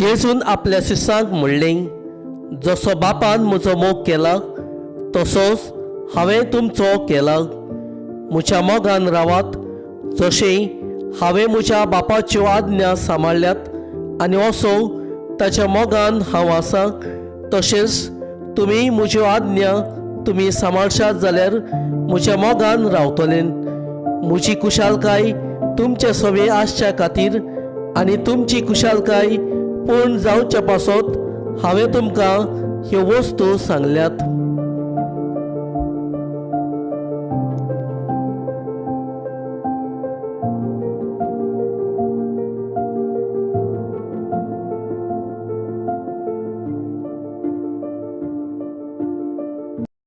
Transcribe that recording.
जेजून आपल्या शिसांक म्हणलें, जसो बापान म्हजो मोग केला तसोच हांवें तुमचो केला. म्हज्या मोगान रावात जशें हांवें म्हज्या बापाच्यो आज्ञा सांबाळल्यात आनी असो ताच्या मोगान हांव आसां, तशेंच तुमी म्हज्यो आज्ञा तुमी सांबाळशात जाल्यार म्हज्या मोगान रावतले. म्हजी कुशालकाय तुमचे सवे आसच्या खातीर आनी तुमची कुशालकाय पूर्ण जावचे पासत हांवें तुमकां ह्यो वस्तू सांगल्यात.